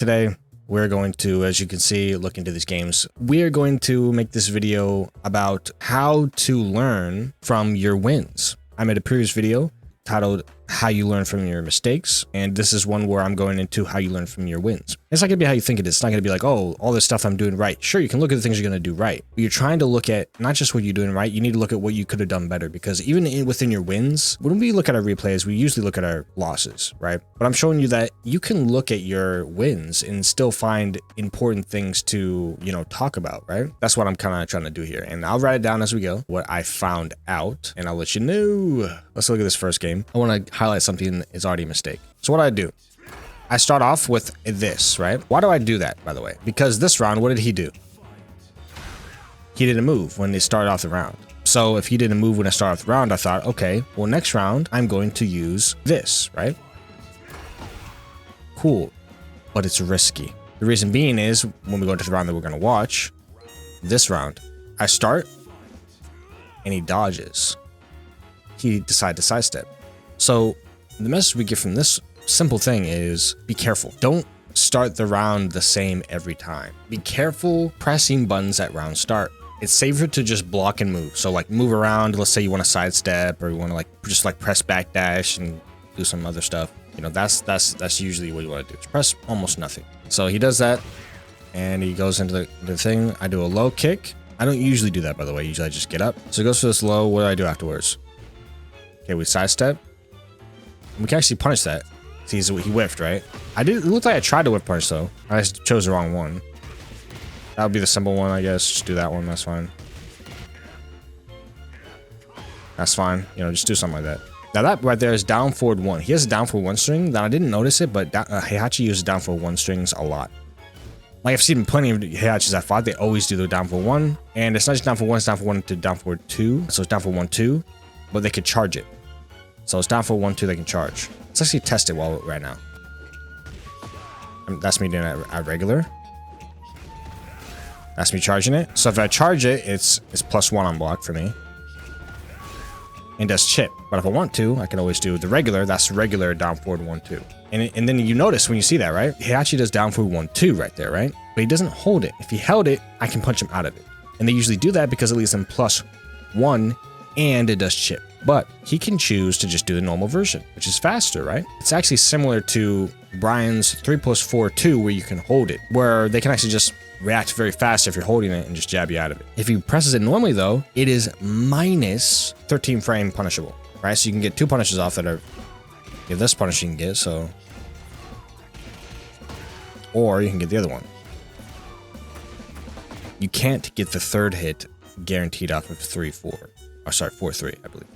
Today, we're going to, as you can see, look into these games. We're going to make this video about how to learn from your wins. I made a previous video titled How You Learn from Your Mistakes, and this is one where I'm going into how you learn from your wins. It's not gonna be how you think it is. It's not gonna be like, oh, all this stuff I'm doing right. Sure, you can look at the things you're gonna do right, but you're trying to look at not just what you're doing right, you need to look at what you could have done better, because even within your wins, when we look at our replays, we usually look at our losses, right? But I'm showing you that you can look at your wins and still find important things to, talk about, right? That's what I'm kind of trying to do here. And I'll write it down as we go, what I found out, and I'll let you know. Let's look at this first game. I want to highlight something that is already a mistake. So what I do, I start off with this, right? Why do I do that, by the way? Because this round, what did he do? He didn't move when they started off the round. So if he didn't move when I started off the round, I thought, okay, well, next round, I'm going to use this, right? Cool, but it's risky. The reason being is when we go into the round that we're going to watch, this round, I start and he dodges. He decided to sidestep. So the message we get from this simple thing is be careful. Don't start the round the same every time. Be careful pressing buttons at round start. It's safer to just block and move. So like move around. Let's say you want to sidestep or you want to just press backdash and do some other stuff. That's usually what you want to do. Just press almost nothing. So he does that and he goes into the thing. I do a low kick. I don't usually do that, by the way. Usually I just get up. So he goes for this low. What do I do afterwards? Okay, we sidestep. We can actually punish that. See, he whiffed, right? It looked like I tried to whiff punish though. I just chose the wrong one. That would be the simple one, I guess. Just do that one, that's fine. That's fine. Just do something like that. Now that right there is down forward one. He has a down forward one string. Now I didn't notice it, but Heihachi uses down forward one strings a lot. Like I've seen plenty of Heihachis I fought, they always do the down forward one. And it's not just down forward one, it's down forward one to down forward two. So it's down forward 1, 2, but they could charge it. So it's down forward 1, 2, they can charge. Let's actually test it right now. That's me doing it at regular. That's me charging it. So if I charge it, it's +1 on block for me. And does chip. But if I want to, I can always do the regular. That's regular down forward 1, 2. And then you notice when you see that, right? He actually does down forward 1, 2 right there, right? But he doesn't hold it. If he held it, I can punch him out of it. And they usually do that because it leaves them +1 and it does chip. But he can choose to just do the normal version, which is faster, right? It's actually similar to Bryan's 3+4, 2, where you can hold it, where they can actually just react very fast if you're holding it and just jab you out of it. If he presses it normally though, it is minus 13 frame punishable, right? So you can get 2 punishes off that are, this punish you can get, so. Or you can get the other one. You can't get the third hit guaranteed off of 3-4. Oh, sorry, 4-3, I believe.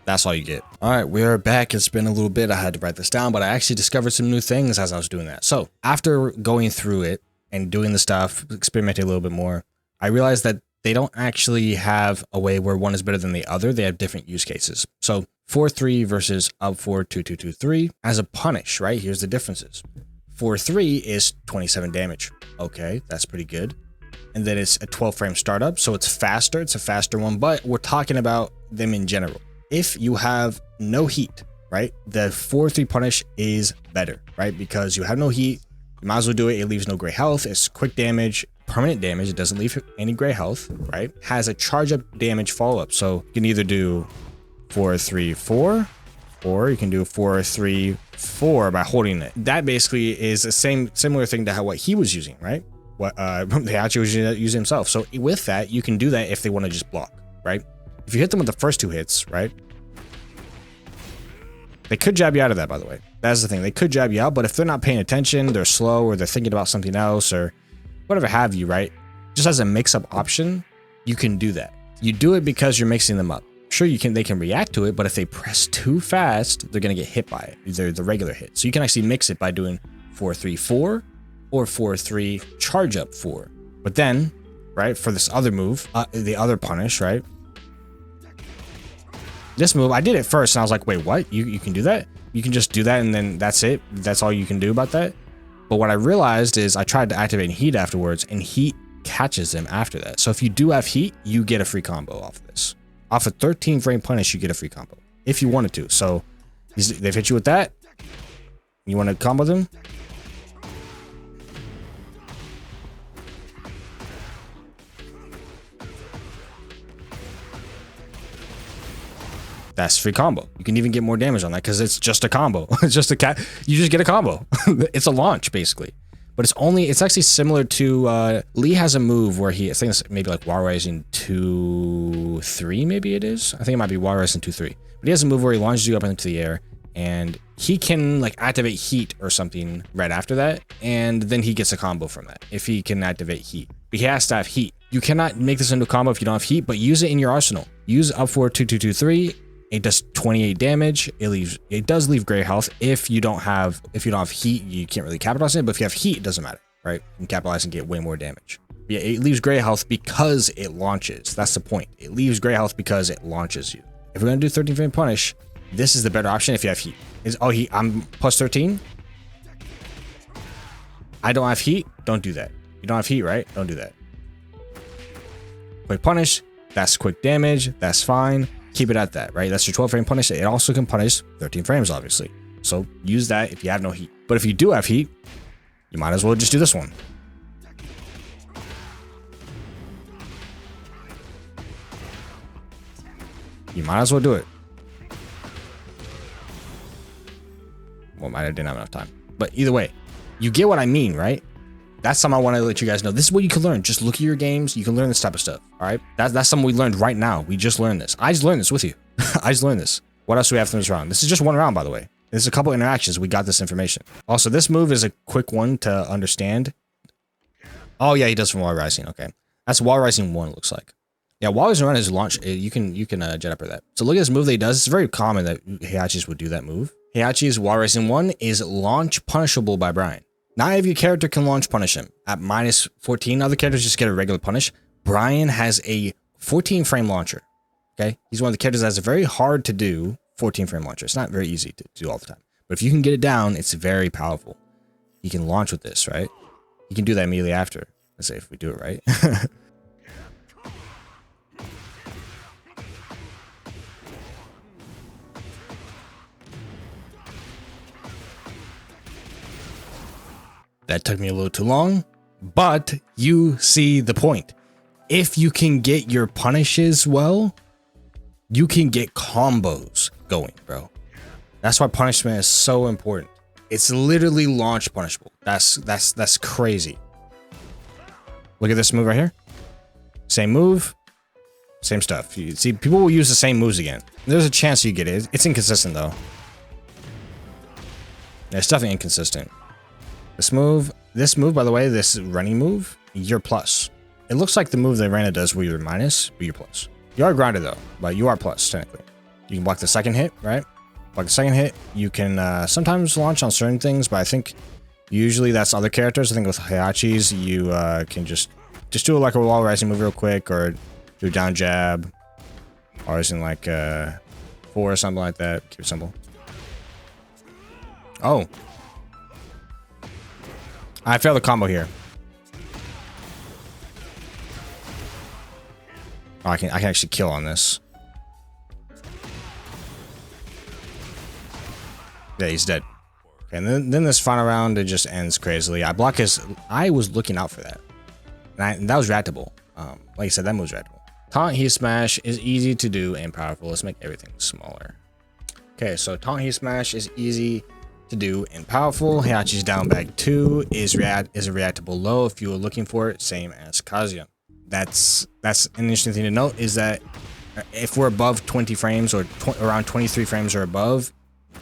That's all you get. All right, we are back. It's been a little bit. I had to write this down, but I actually discovered some new things as I was doing that. So after going through it and doing the stuff, experimenting a little bit more, I realized that they don't actually have a way where one is better than the other. They have different use cases. So 4-3 versus up 4, 2-2, 2-3 as a punish, right? Here's the differences. 4-3 is 27 damage. Okay, that's pretty good. And then it's a 12 frame startup, so it's faster. It's a faster one, but we're talking about them in general. If you have no heat, right, the 4-3 punish is better, right? Because you have no heat, you might as well do it. It leaves no gray health. It's quick damage, permanent damage. It doesn't leave any gray health, right? Has a charge up damage follow up. So you can either do 4-3-4, or you can do 4-3-4 by holding it. That basically is the similar thing to what he was using, right? What Heihachi was using himself. So with that, you can do that if they want to just block, right? If you hit them with the first 2 hits, right? They could jab you out of that, by the way. That's the thing. They could jab you out, but if they're not paying attention, they're slow, or they're thinking about something else, or whatever have you, right? Just as a mix-up option, you can do that. You do it because you're mixing them up. Sure, they can react to it, but if they press too fast, they're going to get hit by it. Either the regular hit. So you can actually mix it by doing 4-3-4 or 4-3 charge up 4. But then, right, for this other move, the other punish, right? This move, I did it first and I was like, wait, what? You can do that? You can just do that and then that's it? That's all you can do about that? But what I realized is I tried to activate heat afterwards and heat catches him after that. So if you do have heat, you get a free combo off of this. Off a 13 frame punish, you get a free combo. If you wanted to. So they've hit you with that. You want to combo them? That's free combo. You can even get more damage on that because it's just a combo. It's just a cat. You just get a combo. It's a launch basically. But it's actually similar to, Lee has a move where I think it's maybe like Wall Rising 2-3, maybe it is. I think it might be Wall Rising 2-3. But he has a move where he launches you up into the air, and he can like activate heat or something right after that, and then he gets a combo from that if he can activate heat. But he has to have heat. You cannot make this into a combo if you don't have heat, but use it in your arsenal. Use up for 2-2-2-3. It does 28 damage. It does leave gray health. If you don't have heat, you can't really capitalize it. But if you have heat, it doesn't matter, right? You can capitalize and get way more damage. But yeah, it leaves gray health because it launches. That's the point. It leaves gray health because it launches you. If we're gonna do 13 frame punish, this is the better option if you have heat. I'm plus 13. I don't have heat. Don't do that. You don't have heat, right? Don't do that. Quick punish. That's quick damage. That's fine. Keep it at that, right? That's your 12 frame punish. It also can punish 13 frames, obviously. So use that if you have no heat. But if you do have heat, you might as well just do this one. You might as well do it. Well, I didn't have enough time. But either way, you get what I mean, right? That's something I want to let you guys know. This is what you can learn. Just look at your games. You can learn this type of stuff. All right. That's something we learned right now. We just learned this. I just learned this with you. I just learned this. What else do we have from this round? This is just one round, by the way. There's a couple interactions. We got this information. Also, this move is a quick one to understand. Oh yeah, he does from Wall Rising. Okay. That's Wall Rising 1, it looks like. Yeah, Wall Rising 1 is launch. You can jet up for that. So look at this move that he does. It's very common that Heihachi's would do that move. Heihachi's Wall Rising 1 is launch punishable by Bryan. Not every character can launch punish him. At minus 14, other characters just get a regular punish. Bryan has a 14 frame launcher. Okay, he's one of the characters that's very hard to do 14 frame launcher. It's not very easy to do all the time. But if you can get it down, it's very powerful. You can launch with this, right? You can do that immediately after. Let's say if we do it right. That took me a little too long, but you see the point. If you can get your punishes well, you can get combos going, bro. That's why punishment is so important. It's literally launch punishable. That's crazy. Look at this move right here. Same move, same stuff. You see, people will use the same moves again. There's a chance you get it. It's inconsistent though. It's definitely inconsistent. This move, by the way, this running move, you're plus. It looks like the move that Reina does where you're minus, but you're plus. You are grounded though, but you are plus technically. You can block the second hit, right? Block the second hit. You can sometimes launch on certain things, but I think usually that's other characters. I think with Heihachi's, you can just do it like a Wall Rising move real quick, or do a down jab, or isn't like 4 or something like that. Keep it simple. Oh. I failed the combo here. Oh, I can actually kill on this. Yeah, he's dead. Okay, and then this final round, it just ends crazily. I block his. I was looking out for that, and that was reactable. Like I said, that move's reactable. Taunt heat smash is easy to do and powerful. Let's make everything smaller. Okay, so taunt heat smash is easy to do and powerful. Heihachi's down bag 2 is a reactable low if you were looking for it, same as Kazuya. That's an interesting thing to note, is that if we're above 20 frames or around 23 frames or above,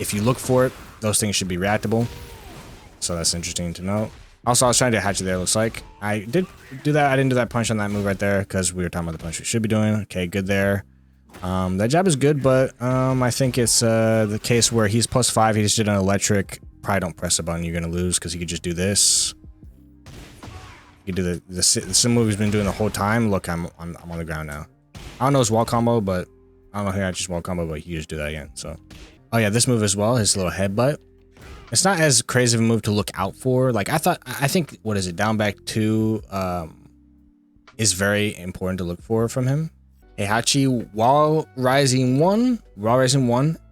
if you look for it, those things should be reactable. So that's interesting to note. Also, I was trying to hatch it there, looks like. I did do that. I didn't do that punch on that move right there because we were talking about the punch we should be doing. Okay, good there. That jab is good, but I think it's the case where he's +5. He just did an electric. Probably don't press a button. You're going to lose because he could just do this. You could do the same move he's been doing the whole time. Look, I'm on the ground now. I don't know his wall combo, but I don't know how I just wall combo, but he just do that again. So, oh yeah, this move as well, his little headbutt. It's not as crazy of a move to look out for. Like I think, what is it? Down back 2 is very important to look for from him. Heihachi Wall Rising 1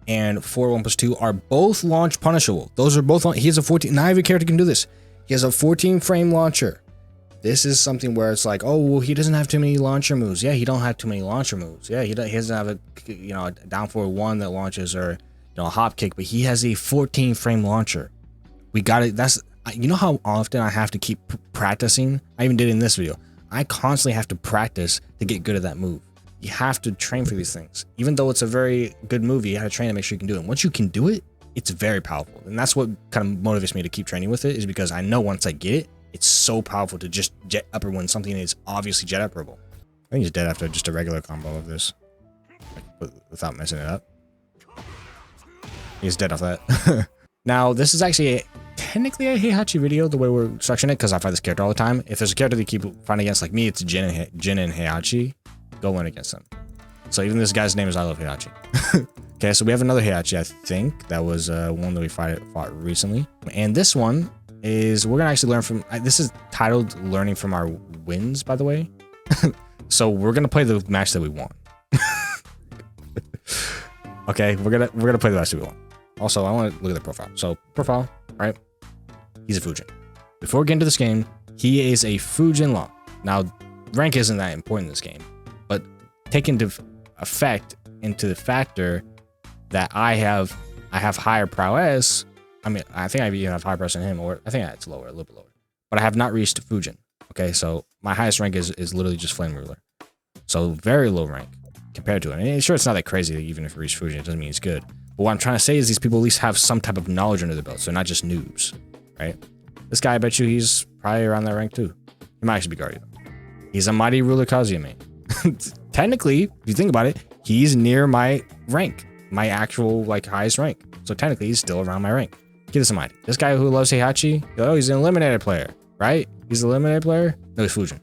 and 4 1+2 are both launch punishable. Those are both on. He has a 14. Not every character can do this. He has a 14 frame launcher. This is something where it's like, oh, well, he doesn't have too many launcher moves. Yeah, he don't have too many launcher moves. Yeah, he doesn't have a, you know, a down forward 1 that launches, or, you know, a hop kick, but he has a 14 frame launcher. We got it. That's, you know how often I have to keep practicing? I even did it in this video. I constantly have to practice to get good at that move. You have to train for these things. Even though it's a very good move, you have to train to make sure you can do it. And once you can do it, it's very powerful. And that's what kind of motivates me to keep training with it, is because I know once I get it, it's so powerful to just jet upper when something is obviously jet upperable. I think he's dead after just a regular combo of this, without messing it up. He's dead off that. Now, this is actually technically a Heihachi video, the way we're structuring it, because I fight this character all the time. If there's a character that you keep fighting against, like me, it's Jin and Heihachi. Go win against them. So even this guy's name is I Love Heihachi. Okay, so we have another Heihachi, I think. That was one that we fought recently. And this one is, we're gonna actually learn from, this is titled Learning from Our Wins, by the way. So we're gonna play the match that we won. Okay, we're gonna play the match that we won. Also, I want to look at the profile. So profile, right? He's a Fujin. Before getting to this game, he is a Fujin Law. Now, rank isn't that important in this game, but take into effect into the factor that I have higher prowess. I mean, I think I even have higher prowess than him, or I think it's lower, a little bit lower. But I have not reached Fujin. Okay, so my highest rank is literally just Flame Ruler. So very low rank compared to it. And sure, it's not that crazy that even if you reach Fujin, it doesn't mean it's good. But what I'm trying to say is these people at least have some type of knowledge under their belt, so not just noobs, right? This guy, I bet you he's probably around that rank too. He might actually be Guardian. He's a Mighty Ruler Kazuya main. Technically, if you think about it, he's near my rank, my actual like highest rank. So technically, he's still around my rank. Keep this in mind. This guy who loves Heihachi, oh, he's an eliminated player, right? He's an eliminated player? No, he's Fujin.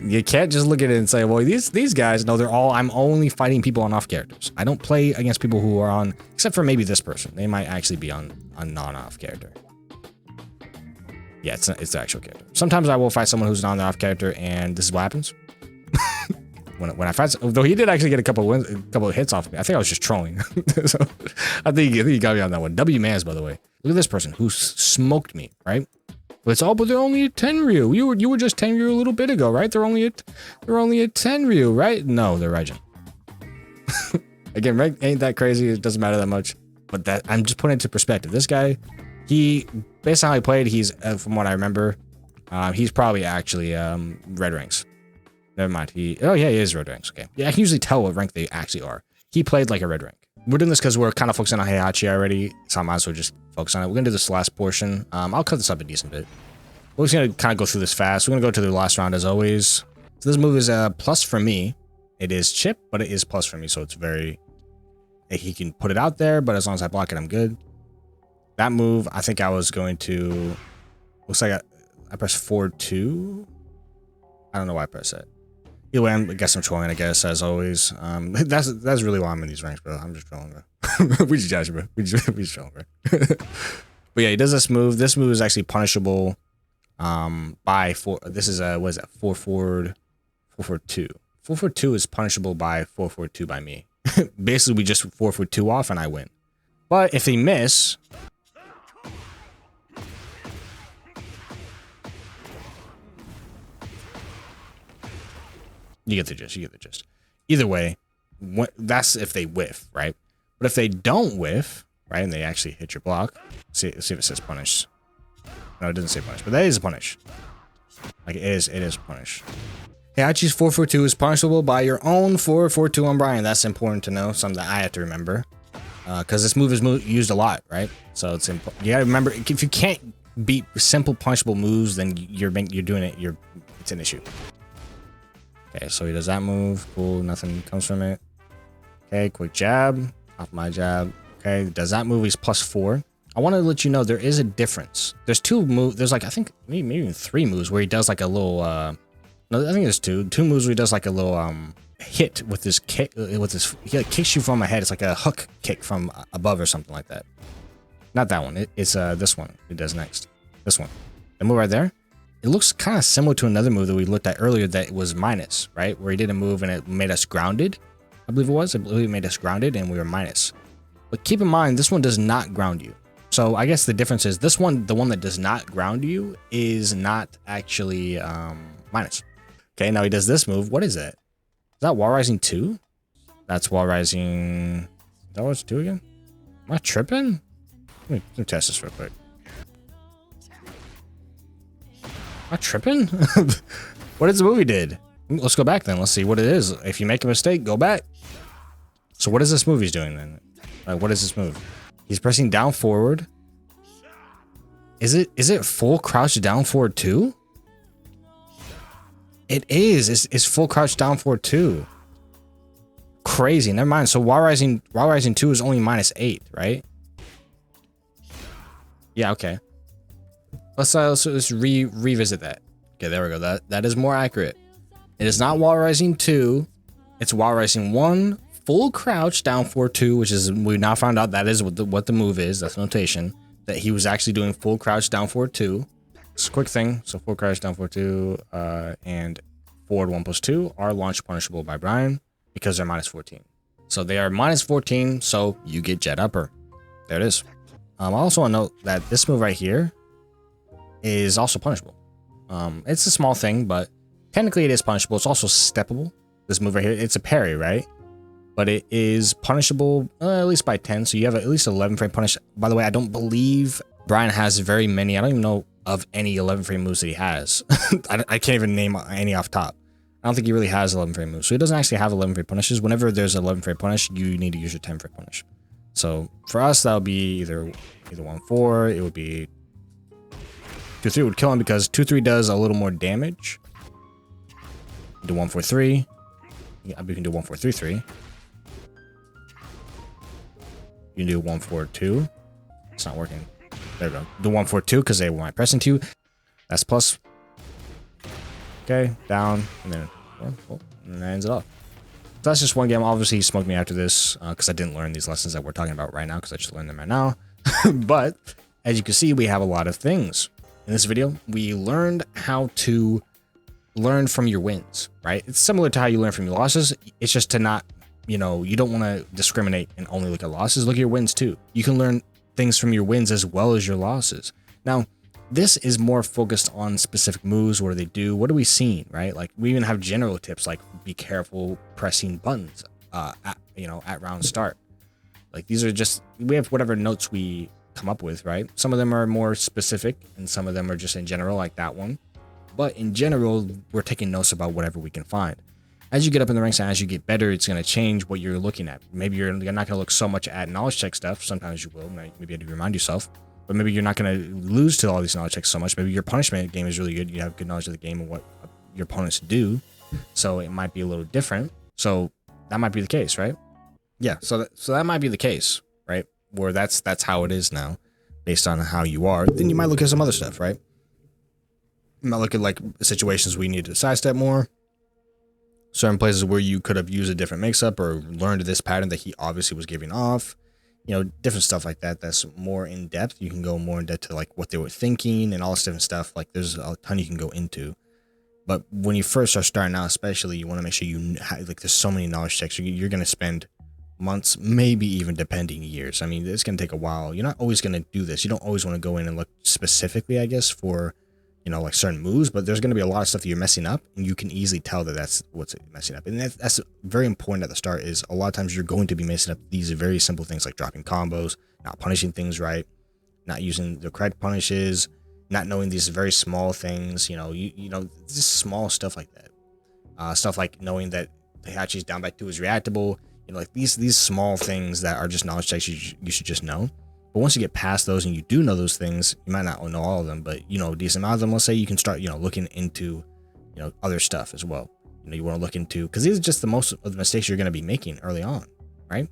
You can't just look at it and say, well, these guys, no, they're all, I'm only fighting people on off characters. I don't play against people who are on, except for maybe this person. They might actually be on a non-off character. Yeah, it's the actual character. Sometimes I will fight someone who's not on the off character, and this is what happens. when I fight, though he did actually get a couple of hits off me. I think I was just trolling. So I think he got me on that one. W Mans, by the way. Look at this person who smoked me, right? But it's all, but they're only at 10 Ryu. You were just 10 Ryu a little bit ago, right? They're only at 10 Ryu, right? No, they're Raijin. Again, rank ain't that crazy. It doesn't matter that much. But that, I'm just putting it into perspective. This guy, he, based on how he played, he's, from what I remember, he's probably actually red ranks. Never mind. Oh yeah, he is red ranks. Okay. Yeah, I can usually tell what rank they actually are. He played like a red rank. We're doing this because we're kind of focusing on Heihachi already, so I might as well just focus on it. We're gonna do this last portion. I'll cut this up a decent bit. We're just gonna kind of go through this fast. We're gonna go to the last round as always. So this move is a plus for me. It is chip, but it is plus for me, so it's very. He can put it out there, but as long as I block it, I'm good. That move, I think I was going to. Looks like I pressed 4-2. I don't know why I pressed that. Either way, I guess I'm trolling, I guess, as always. That's really why I'm in these ranks, bro. I'm just trolling, bro. We just judge, bro. We just trolling, bro. But yeah, he does this move. This move is actually punishable by 4. This is what is that? 4-4-2. 4-4-2 is punishable by 4-4-2 by me. Basically, we just 4-4-2 off and I win. But if they miss, you get the gist. You get the gist. Either way, that's if they whiff, right? But if they don't whiff, right, and they actually hit your block, see if it says punish. No, it doesn't say punish, but that is punish. Like it is punish. Heihachi's 4-4-2 is punishable by your own 4-4-2 on Bryan. That's important to know. Something that I have to remember, because this move is used a lot, right? So it's important. You gotta remember, if you can't beat simple punishable moves, then you're doing it. It's an issue. Okay, so he does that move. Cool, nothing comes from it. Okay, quick jab. Off my jab. Okay, does that move, he's +4. I want to let you know there is a difference. There's 2 moves. There's like, I think, maybe even 3 moves where he does like a little, no, I think there's 2 moves where he does like a little, hit with his kick, he like kicks you from ahead. It's like a hook kick from above or something like that. Not that one. It's this one he does next. This one. The move right there. It looks kind of similar to another move that we looked at earlier that was minus, right? Where he did a move and it made us grounded. I believe it was. I believe it made us grounded and we were minus. But keep in mind, this one does not ground you. So I guess the difference is this one, the one that does not ground you, is not actually minus. Okay, now he does this move. What is that? Is that Wall Rising 2? That's Wall Rising... Is that what it's 2 again? Am I tripping? Let me test this real quick. Am I tripping? What is the movie did? Let's go back then. Let's see what it is. If you make a mistake, go back. So what is this movie's doing then? Like, what is this move? He's pressing down forward. Is it full crouch down forward 2? It is. It's full crouch down forward 2. Crazy. Never mind. So Wall Rising 2 is only -8, right? Yeah, okay. Let's revisit that. Okay, there we go. That is more accurate. It is not Wall Rising 2. It's Wall Rising 1, full crouch down forward 2, which is, we now found out that is what the move is. That's notation. That he was actually doing full crouch down forward 2. It's a quick thing. So full crouch down forward 2 and forward 1+2 are launch punishable by Bryan because they're -14. So they are -14, so you get jet upper. There it is. I also want to note that this move right here is also punishable. It's a small thing, but technically it is punishable. It's also steppable. This move right here, it's a parry, right? But it is punishable at least by 10. So you have at least 11 frame punish. By the way, I don't believe Bryan has very many. I don't even know of any 11 frame moves that he has. I can't even name any off top. I don't think he really has 11 frame moves. So he doesn't actually have 11 frame punishes. Whenever there's 11 frame punish, you need to use your 10 frame punish. So for us, that would be either 1-4. It would be 2-3 would kill him because 2-3 does a little more damage. Do 1-4-3. Yeah, we can do 1-4-3-3. You can do 1-4-2. It's not working. There we go. Do 1-4-2 because they want pressing 2. That's plus. Okay, down, and then and that ends it off. So that's just one game. Obviously, he smoked me after this because I didn't learn these lessons that we're talking about right now because I just learned them right now. But as you can see, we have a lot of things. In this video, we learned how to learn from your wins, right? It's similar to how you learn from your losses. It's just to not, you don't want to discriminate and only look at losses. Look at your wins too. You can learn things from your wins as well as your losses. Now, this is more focused on specific moves. What do they do? What are we seeing, right? Like we even have general tips like be careful pressing buttons at round start. Like these are just, we have whatever notes we come up with, right? Some of them are more specific and some of them are just in general, like that one. But in general, we're taking notes about whatever we can find. As you get up in the ranks and as you get better, it's going to change what you're looking at. Maybe you're not going to look so much at knowledge check stuff. Sometimes you will. Maybe you have to remind yourself. But maybe you're not going to lose to all these knowledge checks so much. Maybe your punishment game is really good. You have good knowledge of the game and what your opponents do. So it might be a little different. So that might be the case, right? Yeah, so that might be the case, right? Where that's how it is now, based on how you are. Then you might look at some other stuff, right? You might look at like situations where you need to sidestep more. Certain places where you could have used a different mix-up or learned this pattern that he obviously was giving off. Different stuff like that. That's more in depth. You can go more in depth to like what they were thinking and all this different stuff. Like there's a ton you can go into. But when you first are starting out, especially, you want to make sure you have, like, there's so many knowledge checks. You're going to spend months, maybe even depending years. I mean, it's going to take a while. You're not always going to do this. You don't always want to go in and look specifically, I guess, for, like certain moves, but there's going to be a lot of stuff that you're messing up and you can easily tell that that's what's messing up. And that's very important at the start. Is a lot of times you're going to be messing up these very simple things like dropping combos, not punishing things right, not using the correct punishes, not knowing these very small things, just small stuff like that. Stuff like knowing that Heihachi's down by 2 is reactable, like these small things that are just knowledge checks you should just know. But once you get past those and you do know those things, you might not know all of them, but a decent amount of them. Let's say you can start, looking into, other stuff as well. You want to look into, because these are just the most of the mistakes you're going to be making early on, right?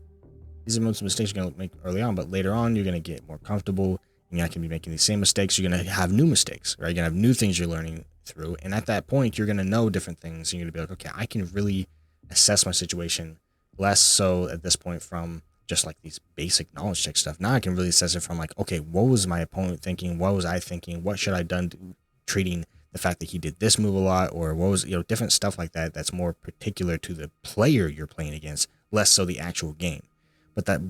These are most of the mistakes you're going to make early on, but later on you're going to get more comfortable. You're not going to be making the same mistakes. You're going to have new mistakes, right? You're going to have new things you're learning through, and at that point you're going to know different things. And you're going to be like, okay, I can really assess my situation less so at this point from just like these basic knowledge check stuff. Now I can really assess it from like, okay, what was my opponent thinking? What was I thinking? What should I done treating the fact that he did this move a lot, or what was, different stuff like that. That's more particular to the player you're playing against, less so the actual game. But that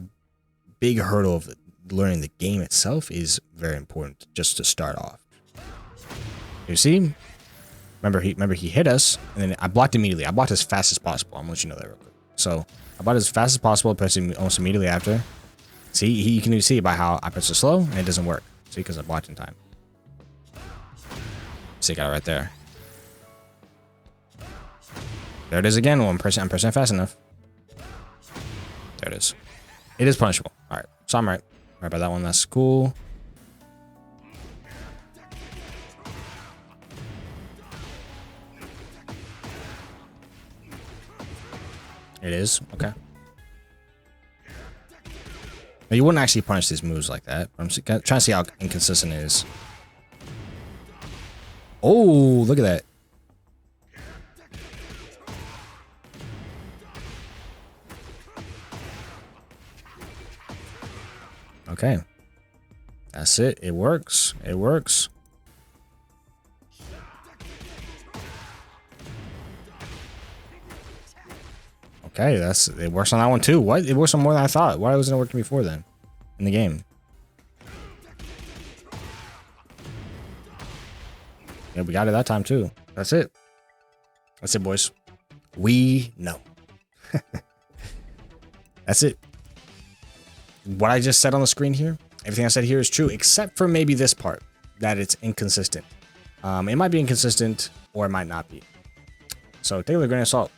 big hurdle of learning the game itself is very important just to start off. You see? Remember he hit us, and then I blocked immediately. I blocked as fast as possible. I'm gonna let you know that real quick. So I blocked as fast as possible, pressing almost immediately after. See, you can see by how I press it slow and it doesn't work. See, because I blocked in time. See, got it right there. There it is again. Well, I'm pressing fast enough. There it is. It is punishable. All right, so I'm right. Right about that one. That's cool. It is. Okay. Now, you wouldn't actually punish these moves like that. I'm trying to see how inconsistent it is. Oh, look at that. Okay. That's it. It works. It works. Okay, it works on that one too. What? It works on more than I thought. Why wasn't it working before then in the game? Yeah, we got it that time too. That's it. That's it, boys. We know. That's it. What I just said on the screen here, everything I said here is true, except for maybe this part, that it's inconsistent. It might be inconsistent or it might not be. So take it with a grain of salt.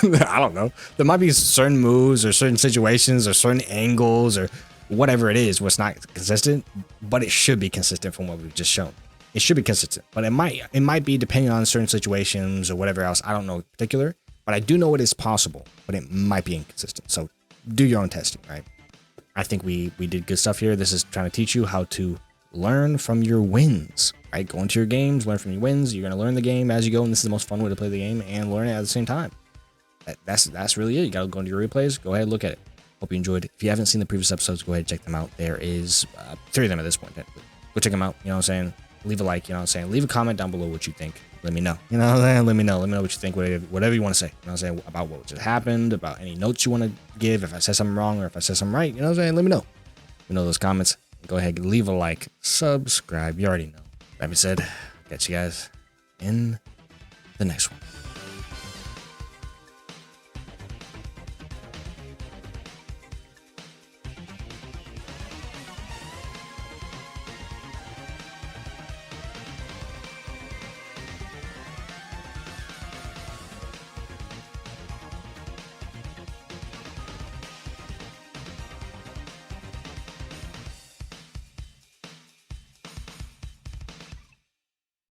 I don't know. There might be certain moves or certain situations or certain angles or whatever it is where it's not consistent, but it should be consistent from what we've just shown. It should be consistent, but it might be depending on certain situations or whatever else. I don't know in particular, but I do know it is possible, but it might be inconsistent. So do your own testing, right? I think we did good stuff here. This is trying to teach you how to learn from your wins, right? Go into your games, learn from your wins. You're going to learn the game as you go, and this is the most fun way to play the game and learn it at the same time. That's really it. You got to go into your replays. Go ahead, look at it. Hope you enjoyed. If you haven't seen the previous episodes, go ahead and check them out. There is 3 of them at this point. Go check them out. You know what I'm saying? Leave a like. You know what I'm saying? Leave a comment down below what you think. Let me know. You know what I'm saying? Let me know. Let me know what you think. Whatever you want to say. You know what I'm saying? About what just happened. About any notes you want to give. If I said something wrong or if I said something right. You know what I'm saying? Let me know. Let me know those comments. Go ahead, leave a like. Subscribe. You already know. That being said, catch you guys in the next one.